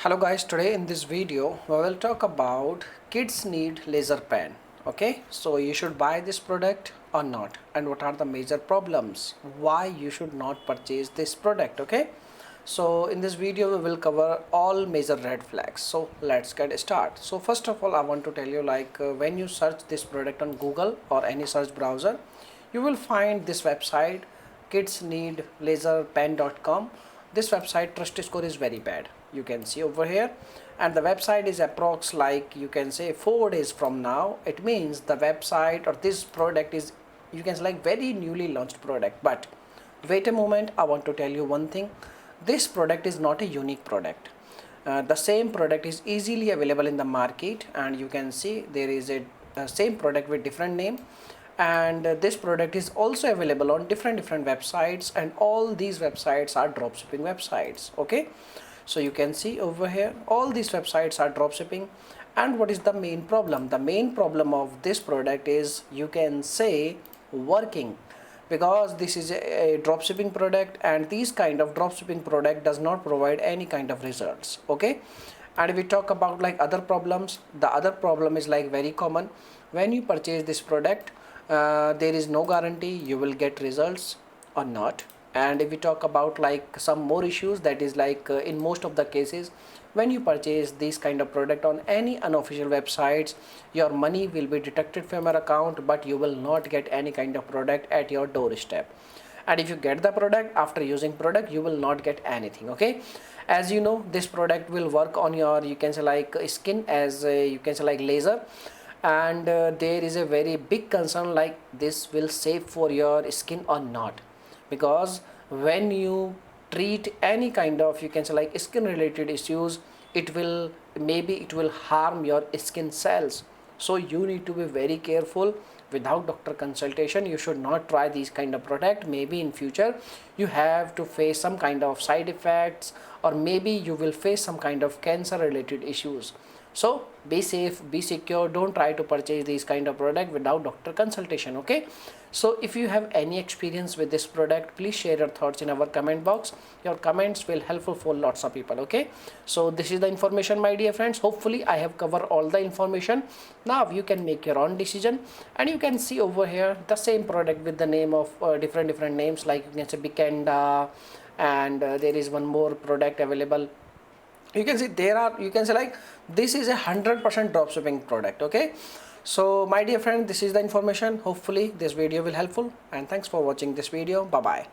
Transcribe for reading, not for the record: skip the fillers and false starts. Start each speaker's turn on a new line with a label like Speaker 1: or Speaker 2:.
Speaker 1: Hello guys, today in this video we will talk about Kidsneed laser pen. Okay, so you should buy this product or not, and what are the major problems why you should not purchase this product. Okay, so in this video we will cover all major red flags. So let's get started. So first of all I want to tell you, when you search this product on Google or any search browser, you will find this website kidsneedlaserpen.com. This website trust score is very bad, you can see over here, and the website is approx like you can say 4 days from now. It means the website or this product is, you can say, like very newly launched product. But wait a moment, I want to tell you one thing. This product is not a unique product. The same product is easily available in the market, and you can see there is a same product with different name, and this product is also available on different websites, and all these websites are dropshipping websites. Okay, so you can see over here all these websites are dropshipping. And what is the main problem? The main problem of this product is, you can say, working, because this is a dropshipping product, and these kind of dropshipping product does not provide any kind of results. Okay, and if we talk about like other problems, the other problem is like very common. When you purchase this product, there is no guarantee you will get results or not. And if we talk about like some more issues, that is like in most of the cases when you purchase this kind of product on any unofficial websites, your money will be deducted from your account, but you will not get any kind of product at your doorstep. And if you get the product, after using product, you will not get anything. Okay, as you know, this product will work on your, you can say, like skin as you can say, like laser. And there is a very big concern, like this will save for your skin or not, because when you treat any kind of, you can say, like skin related issues, it will harm your skin cells. So you need to be very careful. Without doctor consultation, you should not try these kind of product. Maybe in future you have to face some kind of side effects, or maybe you will face some kind of cancer related issues. So be safe, be secure, don't try to purchase these kind of product without doctor consultation. Okay, so if you have any experience with this product, please share your thoughts in our comment box. Your comments will helpful for lots of people. Okay, so this is the information, my dear friends. Hopefully I have covered all the information. Now you can make your own decision, and you can see over here the same product with the name of different names, like you can say Bikenda, and there is one more product available. You can see there are, you can say, like this is 100% dropshipping product. Okay, so my dear friend, this is the information. Hopefully this video will helpful, and thanks for watching this video. Bye bye.